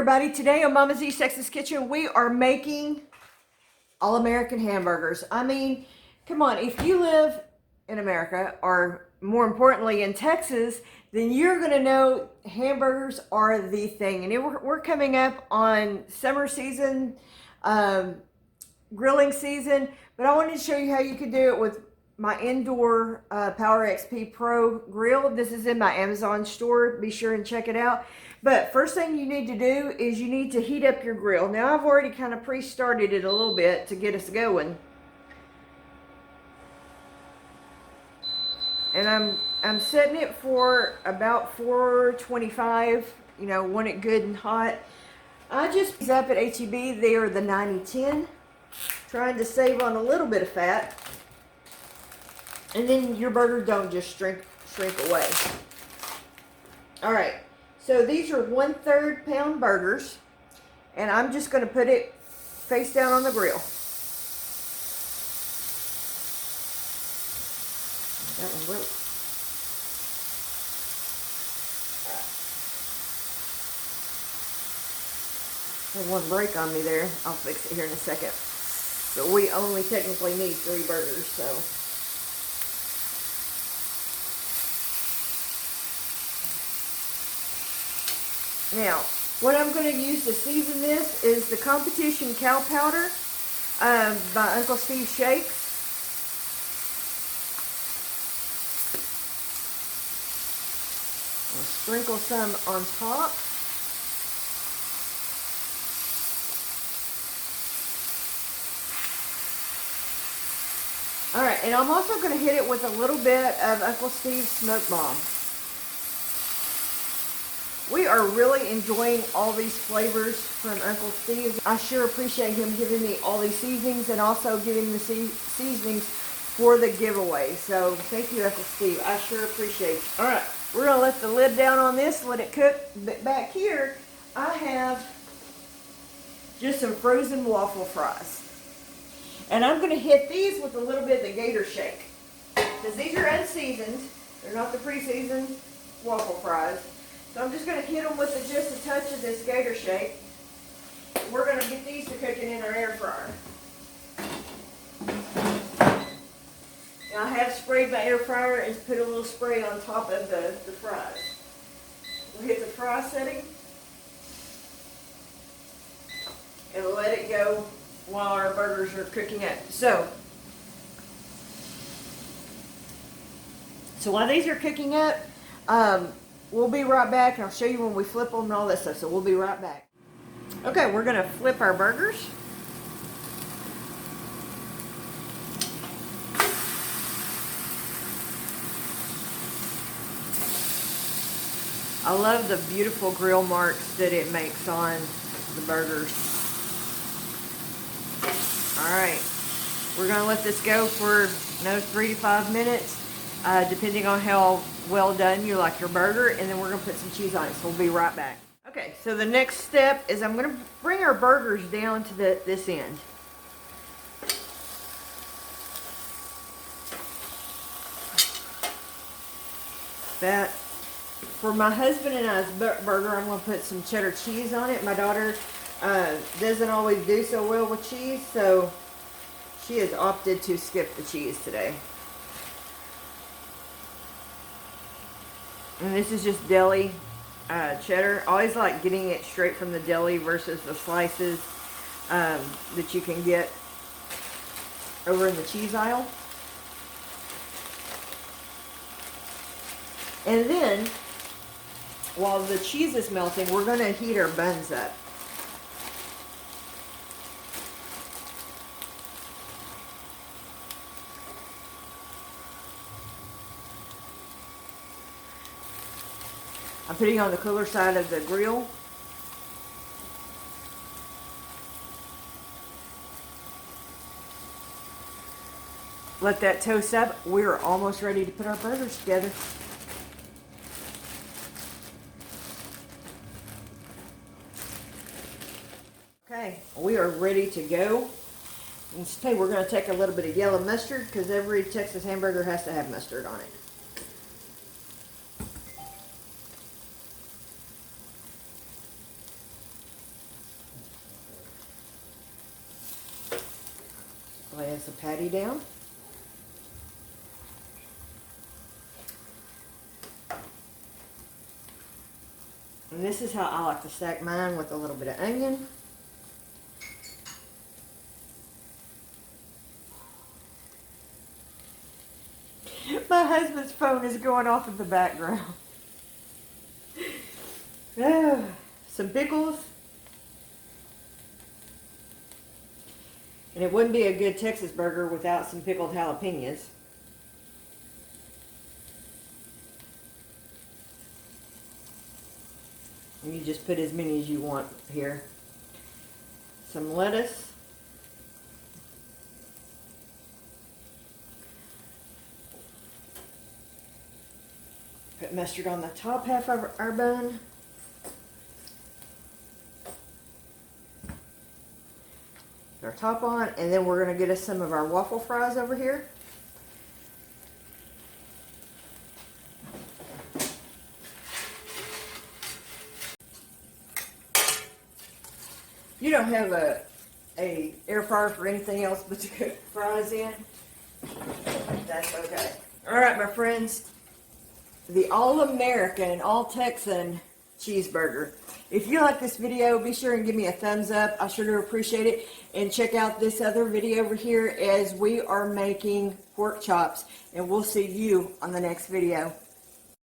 everybody. Today on Mama Z's Texas Kitchen, we are making all-American hamburgers. I mean, come on, if you live in America, or more importantly in Texas, then you're going to know hamburgers are the thing. And we're coming up on summer season, grilling season, but I wanted to show you how you could do it with my indoor Power XP Pro grill. This is in my Amazon store. Be sure and check it out. But first thing you need to do is you need to heat up your grill. Now I've already kind of pre-started it a little bit to get us going. And I'm setting it for about 425, you know, want it good and hot. I just up at HEB, they are the 90-10, trying to save on a little bit of fat. And then your burger don't just shrink away. All right, so these are 1/3 pound burgers, and I'm just going to put it face down on the grill. That one broke. Had one break on me there. I'll fix it here in a second. But we only technically need 3 burgers, so. Now, what I'm going to use to season this is the Competition Cow Powder by Uncle Steve Shakes. I'll sprinkle some on top. All right, and I'm also going to hit it with a little bit of Uncle Steve's Smoke Bomb. We are really enjoying all these flavors from Uncle Steve. I sure appreciate him giving me all these seasonings and also giving the seasonings for the giveaway. So thank you, Uncle Steve. I sure appreciate it. All right, we're going to let the lid down on this, let it cook. But back here, I have just some frozen waffle fries. And I'm going to hit these with a little bit of the Gator Shake. Because these are unseasoned. They're not the pre-seasoned waffle fries. So I'm just going to hit them with just a touch of this Gator Shake. We're going to get these to cooking in our air fryer. Now I have sprayed my air fryer and put a little spray on top of the fries. We'll hit the fry setting and let it go while our burgers are cooking up. So while these are cooking up, we'll be right back, and I'll show you when we flip them and all that stuff. So we'll be right back. Okay, we're going to flip our burgers. I love the beautiful grill marks that it makes on the burgers. Alright, we're going to let this go for 3 to 5 minutes, depending on how well done you like your burger, and then we're going to put some cheese on it, so we'll be right back. Okay, so the next step is I'm going to bring our burgers down to this end. That, for my husband and I's burger, I'm going to put some cheddar cheese on it. My daughter doesn't always do so well with cheese, so she has opted to skip the cheese today. And this is just deli cheddar. I always like getting it straight from the deli versus the slices that you can get over in the cheese aisle. And then, while the cheese is melting, we're going to heat our buns up. I'm putting on the cooler side of the grill. Let that toast up. We're almost ready to put our burgers together. Okay, we are ready to go. And today we're going to take a little bit of yellow mustard because every Texas hamburger has to have mustard on it. laying some patty down. And this is how I like to stack mine, with a little bit of onion. My husband's phone is going off in the background. Some pickles. And it wouldn't be a good Texas burger without some pickled jalapenos. And you just put as many as you want here. Some lettuce. Put mustard on the top half of our bun. Put our top on, and then we're going to get us some of our waffle fries over here. You don't have a air fryer for anything else but to cook fries in. That's okay. All right, my friends. The all-American, all-Texan cheeseburger. If you like this video, be sure and give me a thumbs up. I sure do appreciate it. And check out this other video over here as we are making pork chops. And we'll see you on the next video.